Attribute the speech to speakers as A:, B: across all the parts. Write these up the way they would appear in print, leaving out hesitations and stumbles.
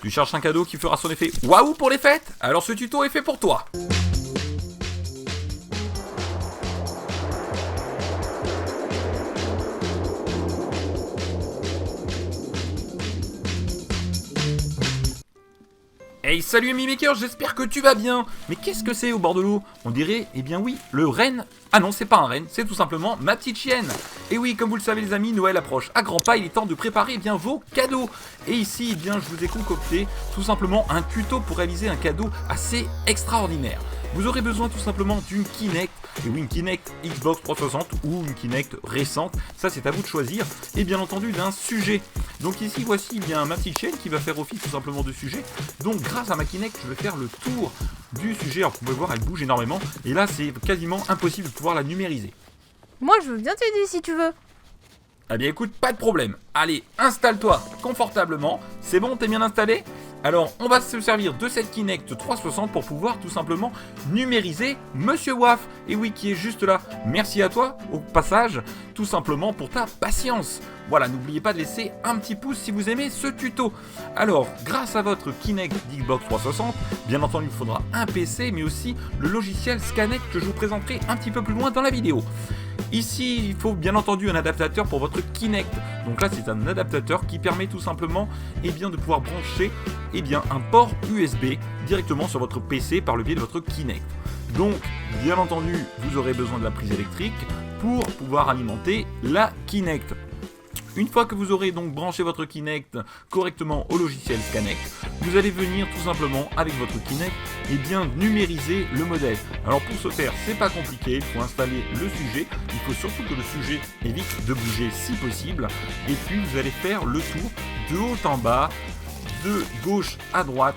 A: Tu cherches un cadeau qui fera son effet waouh pour les fêtes? Alors ce tuto est fait pour toi. Hey, salut Mimimaker, j'espère que tu vas bien. Mais qu'est-ce que c'est au bord de l'eau? On dirait, eh bien oui, le renne. Ah non, c'est pas un renne, c'est tout simplement ma petite chienne. Et oui, comme vous le savez les amis, Noël approche à grands pas, il est temps de préparer bien vos cadeaux. Et ici, eh bien, je vous ai concocté tout simplement un tuto pour réaliser un cadeau assez extraordinaire. Vous aurez besoin tout simplement d'une Kinect, et oui, une Kinect Xbox 360 ou une Kinect récente, ça c'est à vous de choisir, et bien entendu d'un sujet. Donc ici voici bien ma petite chaîne qui va faire office tout simplement de sujet. Donc grâce à ma Kinect, je vais faire le tour du sujet. Alors vous pouvez voir, elle bouge énormément, et là c'est quasiment impossible de pouvoir la numériser.
B: Moi je veux bien t'aider si tu veux.
A: Eh bien écoute, pas de problème. Allez, installe-toi confortablement. C'est bon, t'es bien installé? Alors, on va se servir de cette Kinect 360 pour pouvoir tout simplement numériser Monsieur Waf. Et oui, qui est juste là. Merci à toi, au passage, tout simplement pour ta patience. Voilà, n'oubliez pas de laisser un petit pouce si vous aimez ce tuto. Alors, grâce à votre Kinect Xbox 360, bien entendu, il faudra un PC, mais aussi le logiciel Scanet que je vous présenterai un petit peu plus loin dans la vidéo. Ici, il faut bien entendu un adaptateur pour votre Kinect. Donc là, c'est un adaptateur qui permet tout simplement de pouvoir brancher un port USB directement sur votre PC par le biais de votre Kinect. Donc, bien entendu, vous aurez besoin de la prise électrique pour pouvoir alimenter la Kinect. Une fois que vous aurez donc branché votre Kinect correctement au logiciel Scanet, vous allez venir tout simplement avec votre Kinect numériser le modèle. Alors pour ce faire, c'est pas compliqué, il faut installer le sujet, il faut surtout que le sujet évite de bouger si possible, et puis vous allez faire le tour de haut en bas, de gauche à droite,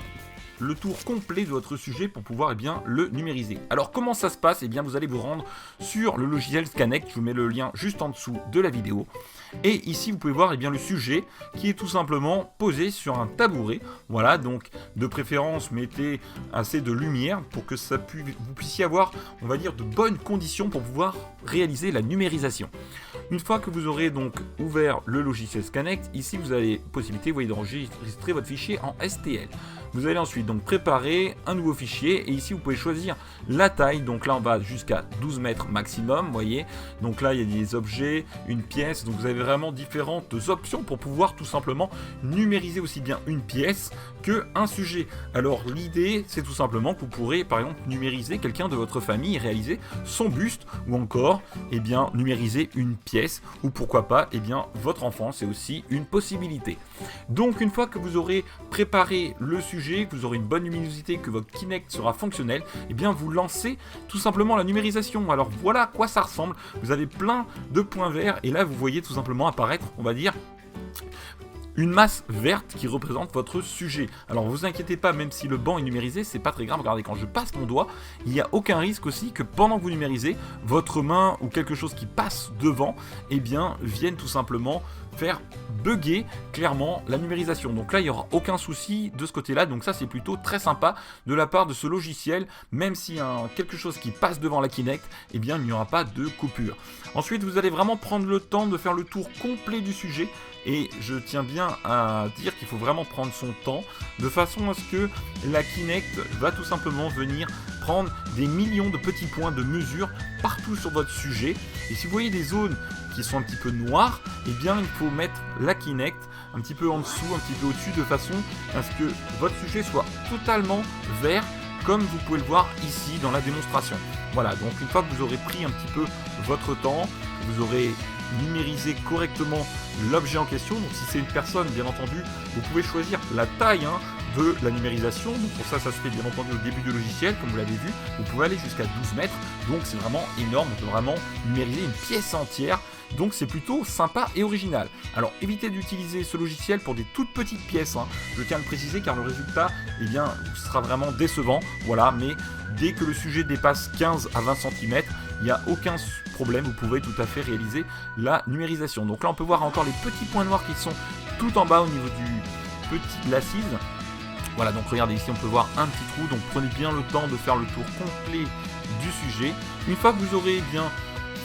A: le tour complet de votre sujet pour pouvoir le numériser. Alors comment ça se passe? Vous allez vous rendre sur le logiciel Scanet, je vous mets le lien juste en dessous de la vidéo. Et ici vous pouvez voir le sujet qui est tout simplement posé sur un tabouret. Voilà, donc de préférence mettez assez de lumière pour que vous puissiez avoir, on va dire, de bonnes conditions pour pouvoir réaliser la numérisation. Une fois que vous aurez donc ouvert le logiciel Scanet, ici vous avez possibilité, vous voyez, d'enregistrer votre fichier en STL. Vous allez ensuite donc préparer un nouveau fichier et ici vous pouvez choisir la taille. Donc là on va jusqu'à 12 mètres maximum, vous voyez. Donc là il y a des objets, une pièce, donc vous avez vraiment différentes options pour pouvoir tout simplement numériser aussi bien une pièce que un sujet. Alors l'idée c'est tout simplement que vous pourrez par exemple numériser quelqu'un de votre famille et réaliser son buste, ou encore numériser une pièce, ou pourquoi pas votre enfant, c'est aussi une possibilité. Donc une fois que vous aurez préparé le sujet, que vous aurez une bonne luminosité, que votre Kinect sera fonctionnel, vous lancez tout simplement la numérisation. Alors voilà à quoi ça ressemble. Vous avez plein de points verts et là vous voyez tout simplement apparaître, on va dire, une masse verte qui représente votre sujet. Alors vous inquiétez pas, même si le banc est numérisé, c'est pas très grave. Regardez, quand je passe mon doigt, il n'y a aucun risque aussi que pendant que vous numérisez, votre main ou quelque chose qui passe devant, vienne tout simplement faire bugger clairement la numérisation. Donc là il n'y aura aucun souci de ce côté là, donc ça c'est plutôt très sympa de la part de ce logiciel. Même s'il y a quelque chose qui passe devant la Kinect, il n'y aura pas de coupure. Ensuite vous allez vraiment prendre le temps de faire le tour complet du sujet, et je tiens bien à dire qu'il faut vraiment prendre son temps de façon à ce que la Kinect va tout simplement venir prendre des millions de petits points de mesure partout sur votre sujet. Et si vous voyez des zones qui sont un petit peu noires, il faut mettre la Kinect un petit peu en dessous, un petit peu au-dessus, de façon à ce que votre sujet soit totalement vert, comme vous pouvez le voir ici dans la démonstration. Voilà, donc une fois que vous aurez pris un petit peu votre temps, vous aurez numérisé correctement l'objet en question. Donc si c'est une personne, bien entendu, vous pouvez choisir la taille de la numérisation. Donc pour ça, ça se fait bien entendu au début du logiciel, comme vous l'avez vu. Vous pouvez aller jusqu'à 12 mètres, donc c'est vraiment énorme. On peut vraiment numériser une pièce entière. Donc c'est plutôt sympa et original. Alors évitez d'utiliser ce logiciel pour des toutes petites pièces, je tiens à le préciser, car le résultat sera vraiment décevant. Voilà, mais dès que le sujet dépasse 15 à 20 cm, il n'y a aucun problème, vous pouvez tout à fait réaliser la numérisation. Donc là on peut voir encore les petits points noirs qui sont tout en bas au niveau de l'assise. Voilà, donc regardez ici on peut voir un petit trou, donc prenez bien le temps de faire le tour complet du sujet. Une fois que vous aurez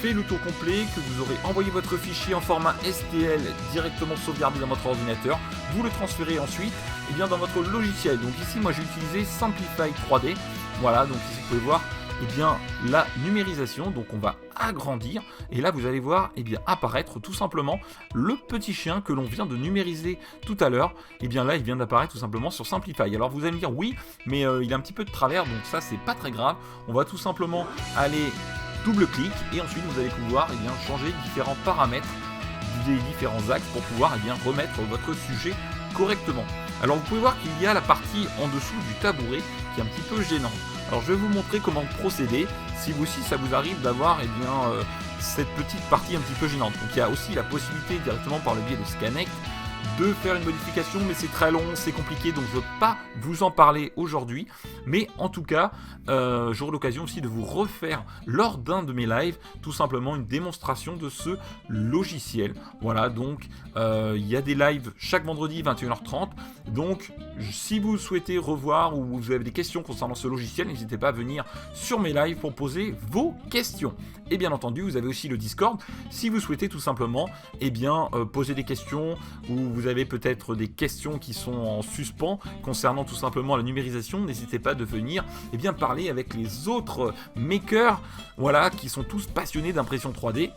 A: fait le tour complet, que vous aurez envoyé votre fichier en format STL directement sauvegardé dans votre ordinateur, vous le transférez ensuite eh bien, dans votre logiciel. Donc ici, moi j'ai utilisé Simplify 3D. Voilà, donc ici vous pouvez voir eh bien, la numérisation. Donc on va agrandir et là vous allez voir eh bien, apparaître tout simplement le petit chien que l'on vient de numériser tout à l'heure. Et bien là il vient d'apparaître tout simplement sur Simplify. Alors vous allez me dire oui, mais il a un petit peu de travers, donc ça c'est pas très grave. On va tout simplement aller double-clic et ensuite vous allez pouvoir eh bien, changer différents paramètres des différents axes pour pouvoir eh bien, remettre votre sujet correctement. Alors vous pouvez voir qu'il y a la partie en dessous du tabouret qui est un petit peu gênante. Alors je vais vous montrer comment procéder si vous aussi ça vous arrive d'avoir eh bien, cette petite partie un petit peu gênante. Donc il y a aussi la possibilité directement par le biais de Scanect de faire une modification, mais c'est très long, c'est compliqué, donc je ne veux pas vous en parler aujourd'hui. Mais en tout cas, j'aurai l'occasion aussi de vous refaire lors d'un de mes lives, tout simplement une démonstration de ce logiciel. Voilà, donc il y a des lives chaque vendredi 21h30. Donc si vous souhaitez revoir ou vous avez des questions concernant ce logiciel, n'hésitez pas à venir sur mes lives pour poser vos questions. Et bien entendu, vous avez aussi le Discord si vous souhaitez tout simplement eh bien, poser des questions ou vous avez peut-être des questions qui sont en suspens concernant tout simplement la numérisation. N'hésitez pas de venir eh bien, parler avec les autres makers voilà, qui sont tous passionnés d'impression 3D.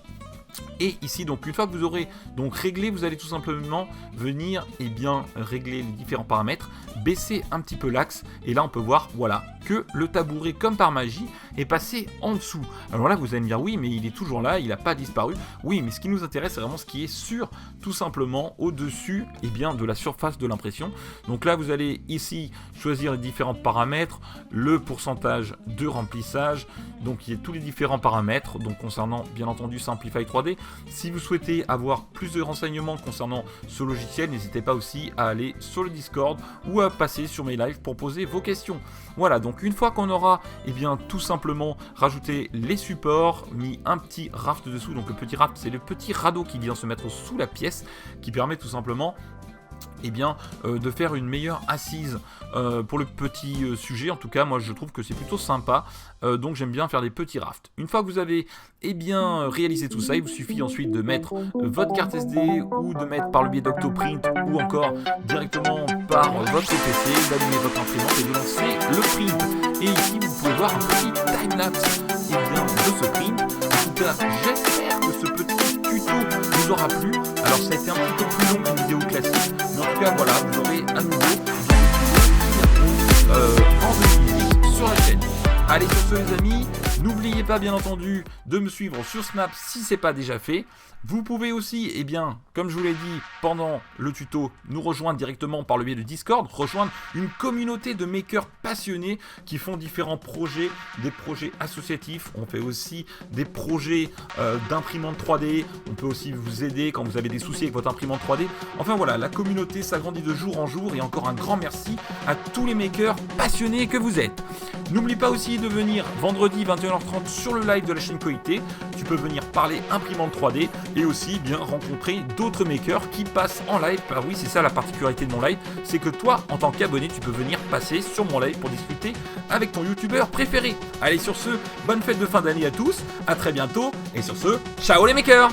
A: Et ici, donc une fois que vous aurez donc réglé, vous allez tout simplement venir et bien régler les différents paramètres, baisser un petit peu l'axe et là on peut voir voilà que le tabouret comme par magie est passé en dessous. Alors là vous allez me dire oui mais il est toujours là, il n'a pas disparu. Oui mais ce qui nous intéresse c'est vraiment ce qui est sur tout simplement au-dessus et bien de la surface de l'impression. Donc là vous allez ici choisir les différents paramètres, le pourcentage de remplissage, donc il y a tous les différents paramètres donc concernant bien entendu Simplify 3D. Si vous souhaitez avoir plus de renseignements concernant ce logiciel, n'hésitez pas aussi à aller sur le Discord ou à passer sur mes lives pour poser vos questions. Voilà, donc une fois qu'on aura eh bien, tout simplement rajouté les supports, mis un petit raft dessous, donc le petit raft c'est le petit radeau qui vient se mettre sous la pièce, qui permet tout simplement eh bien, de faire une meilleure assise pour le petit sujet. En tout cas moi je trouve que c'est plutôt sympa, donc j'aime bien faire des petits rafts. Une fois que vous avez eh bien, réalisé tout ça, il vous suffit ensuite de mettre votre carte SD ou de mettre par le biais d'Octoprint ou encore directement par votre PC, d'allumer votre imprimante et de lancer le print. Et ici vous pouvez voir un petit timelapse eh bien, de ce print. En tout cas j'espère que ce petit tuto vous aura plu. Alors ça a été un petit peu plus long qu'une vidéo classique, mais en tout cas voilà, vous aurez à nouveau en 2018 sur la chaîne. Allez sur ce les amis, n'oubliez pas bien entendu de me suivre sur Snap si ce n'est pas déjà fait. Vous pouvez aussi, eh bien, comme je vous l'ai dit pendant le tuto, nous rejoindre directement par le biais de Discord, rejoindre une communauté de makers passionnés qui font différents projets, des projets associatifs. On fait aussi des projets d'imprimante 3D. On peut aussi vous aider quand vous avez des soucis avec votre imprimante 3D. Enfin voilà, la communauté s'agrandit de jour en jour et encore un grand merci à tous les makers passionnés que vous êtes. N'oublie pas aussi de venir vendredi 21h30 sur le live de la chaîne Koité. Tu peux venir parler imprimante 3D et aussi bien rencontrer d'autres makers qui passent en live. Bah oui, c'est ça la particularité de mon live, c'est que toi, en tant qu'abonné, tu peux venir passer sur mon live pour discuter avec ton youtubeur préféré. Allez, sur ce, bonne fête de fin d'année à tous, à très bientôt, et sur ce, ciao les makers!